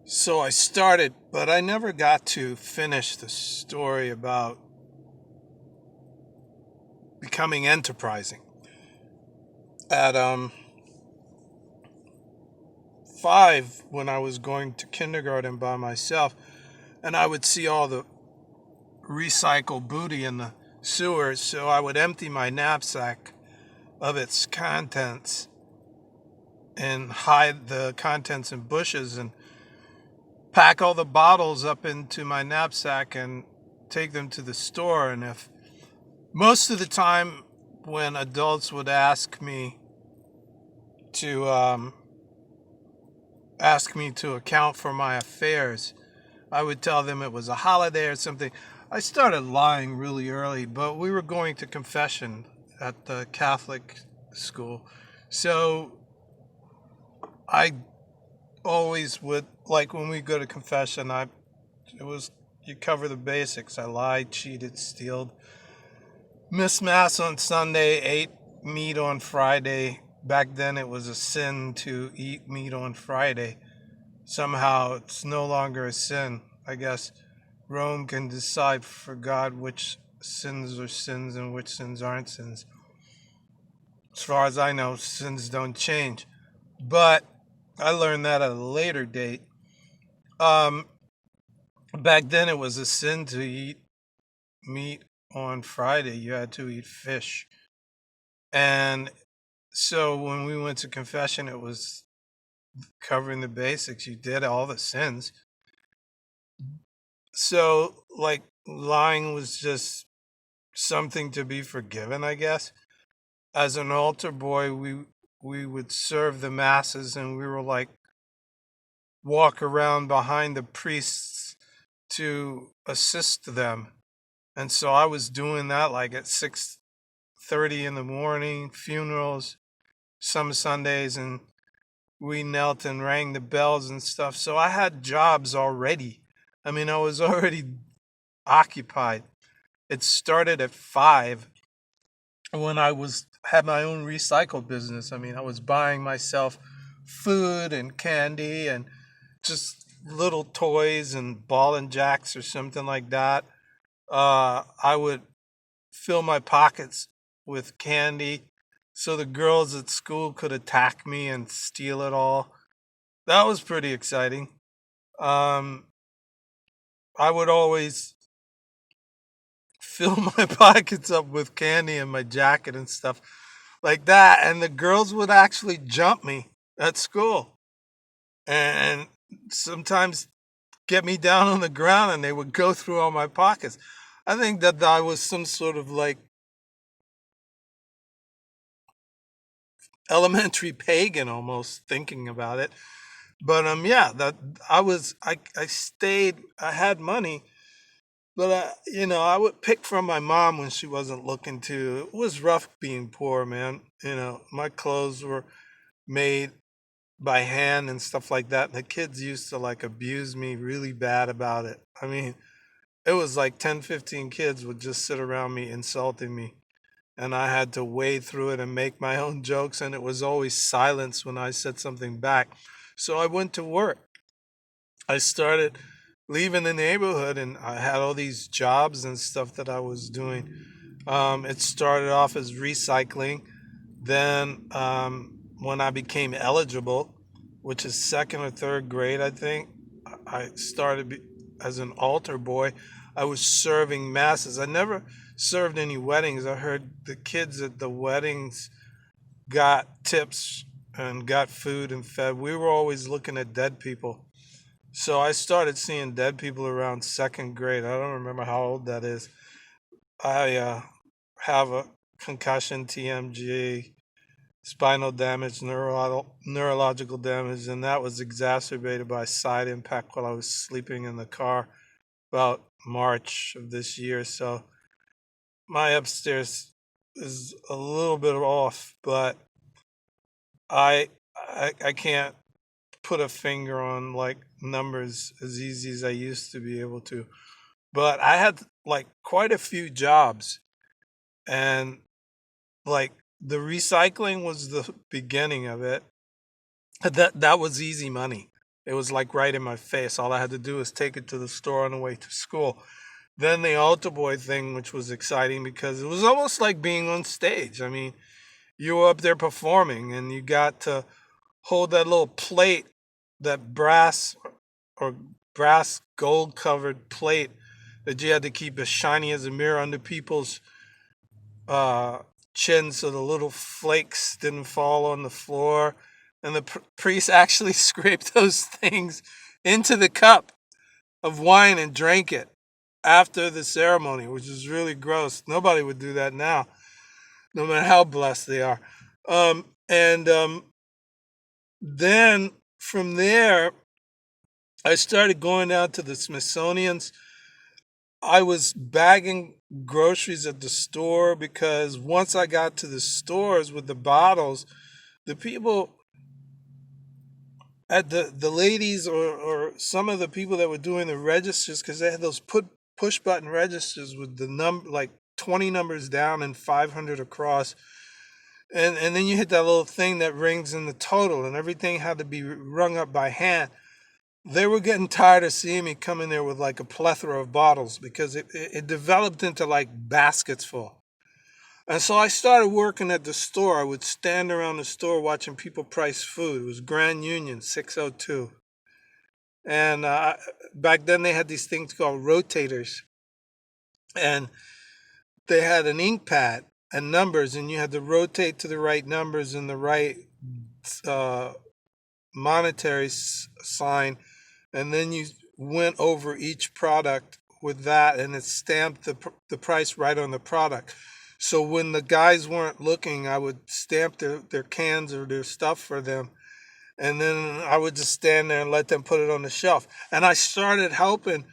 So I started, but I never got to finish the story about becoming enterprising. At 5, when I was going to kindergarten by myself, and I would see all the recycled booty in the sewers, so I would empty my knapsack of its contents and hide the contents in bushes and pack all the bottles up into my knapsack and take them to the store. And if most of the time when adults would to ask me to account for my affairs, I would tell them it was a holiday or something. I started lying really early, but we were going to confession at the Catholic school. So I always would, like, when we go to confession, it was, you cover the basics. I lied, cheated, stealed, missed mass on Sunday, ate meat on Friday. Back then it was a sin to eat meat on Friday. Somehow it's no longer a sin. I guess Rome can decide for God which sins are sins and which sins aren't sins. As far as I know, sins don't change. But I learned that at a later date. Um, Back then it was a sin to eat meat on Friday. You had to eat fish. And so when we went to confession, it was covering the basics. You did all the sins. So, like, lying was just something to be forgiven, I guess. As an altar boy, we would serve the masses, and we were like walk around behind the priests to assist them. And so I was doing that like at 6:30 in the morning, funerals, some Sundays, and we knelt and rang the bells and stuff. So I had jobs already. I mean, I was already occupied. It started at 5 when I was had my own recycle business. I mean, I was buying myself food and candy and just little toys and ball and jacks or something like that. I would fill my pockets with candy so the girls at school could attack me and steal it all. That was pretty exciting. Um, I would always fill my pockets up with candy in my jacket and stuff like that, and the girls would actually jump me at school and sometimes get me down on the ground, and they would go through all my pockets. I think that I was some sort of like elementary pagan almost thinking about it. But yeah, that I stayed. I had money, but I would pick from my mom when she wasn't looking to. It was rough being poor, man. My clothes were made by hand and stuff like that. And the kids used to like abuse me really bad about it. I mean, it was like 10, 15 kids would just sit around me insulting me. And I had to wade through it and make my own jokes. And it was always silence when I said something back. So I went to work. I started leaving the neighborhood, and I had all these jobs and stuff that I was doing. It started off as recycling. Then, when I became eligible, which is second or third grade, I think, I started as an altar boy. I was serving masses. I never served any weddings. I heard the kids at the weddings got tips and got food and fed. We were always looking at dead people. So I started seeing dead people around second grade. I don't remember how old that is. I have a concussion, TMG, spinal damage, neurological damage, and that was exacerbated by side impact while I was sleeping in the car about March of this year. So my upstairs is a little bit off, but I I can't put a finger on like numbers as easy as I used to be able to. But I had like quite a few jobs, and like the recycling was the beginning of it. That was easy money. It was like right in my face. All I had to do was take it to the store on the way to school. Then the altar boy thing, which was exciting because it was almost like being on stage. I mean, you were up there performing and you got to hold that little plate, that or brass gold covered plate that you had to keep as shiny as a mirror under people's uh, chin so the little flakes didn't fall on the floor. And the priest actually scraped those things into the cup of wine and drank it after the ceremony, which is really gross. Nobody would do that now, no matter how blessed they are. And then from there, I started going down to the Smithsonian's. I was bagging groceries at the store because once I got to the stores with the bottles, the people at the ladies or some of the people that were doing the registers, because they had those push button registers with the number like 20 numbers down and 500 across, and then you hit that little thing that rings in the total, and everything had to be rung up by hand. They were getting tired of seeing me come in there with like a plethora of bottles because it developed into like baskets full. And so I started working at the store. I would stand around the store watching people price food. It was Grand Union 602. And back then they had these things called rotators. And they had an ink pad and numbers, and you had to rotate to the right numbers and the right uh, monetary sign. And then you went over each product with that, and it stamped the price right on the product. So when the guys weren't looking, I would stamp their cans or their stuff for them, and then I would just stand there and let them put it on the shelf. And I started helping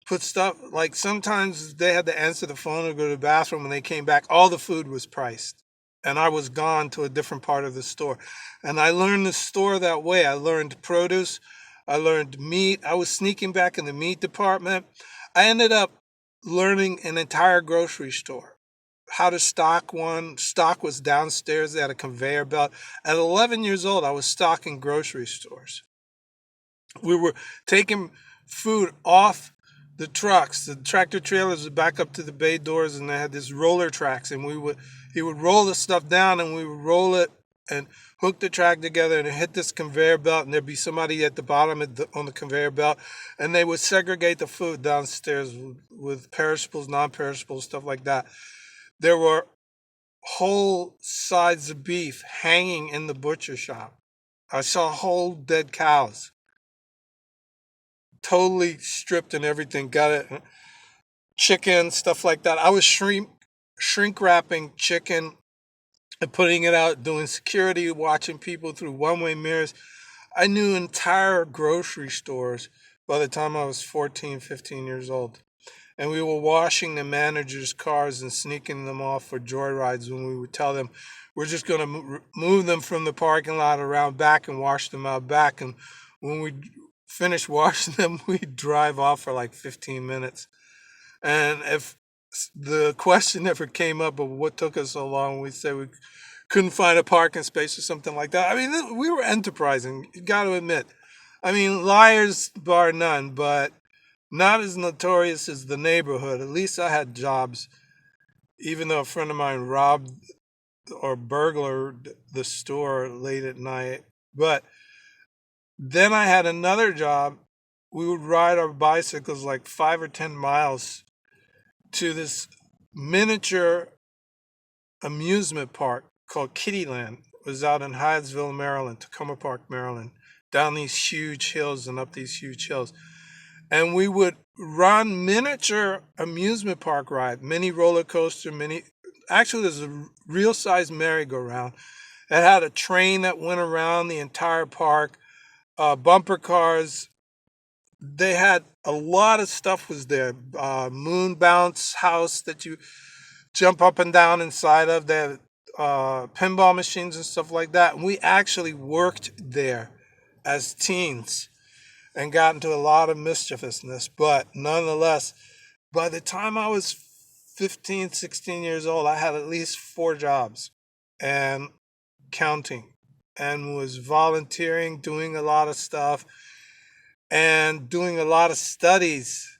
put stuff, like sometimes they had to answer the phone or go to the bathroom. When they came back, all the food was priced, and I was gone to a different part of the store. And I learned the store that way. I learned produce, I learned meat. I was sneaking back in the meat department. I ended up learning an entire grocery store, how to stock one. Stock was downstairs. They had a conveyor belt. At 11 years old, I was stocking grocery stores. We were taking food off the trucks. The tractor trailers would back up to the bay doors, and they had this roller tracks, and he would roll the stuff down, and we would roll it and hook the track together, and it hit this conveyor belt, and there'd be somebody at the bottom on the conveyor belt, and they would segregate the food downstairs with perishables, non-perishables, stuff like that. There were whole sides of beef hanging in the butcher shop. I saw whole dead cows, totally stripped and everything. Got it, chicken, stuff like that. I was shrink wrapping chicken and putting it out, doing security, watching people through one-way mirrors. I knew entire grocery stores by the time I was 14, 15 years old. And we were washing the managers' cars and sneaking them off for joyrides when we would tell them we're just going to move them from the parking lot around back and wash them out back. And when we finished washing them, we'd drive off for like 15 minutes. And if the question ever came up of what took us so long, we'd say we couldn't find a parking space or something like that. I mean, we were enterprising, you got to admit. I mean, liars bar none, but not as notorious as the neighborhood. At least I had jobs, even though a friend of mine robbed or burglared the store late at night. But then I had another job. We would ride our bicycles like 5 or 10 miles to this miniature amusement park called Kittyland. It was out in Hyattsville, Maryland, Tacoma Park, Maryland, down these huge hills and up these huge hills. And we would run miniature amusement park ride, mini roller coaster, actually there's a real size merry-go-round. It had a train that went around the entire park, bumper cars. They had a lot of stuff was there. Moon bounce house that you jump up and down inside of. They had pinball machines and stuff like that. And we actually worked there as teens and got into a lot of mischievousness. But nonetheless, by the time I was 15, 16 years old, I had at least 4 jobs and counting, and was volunteering, doing a lot of stuff. and doing a lot of studies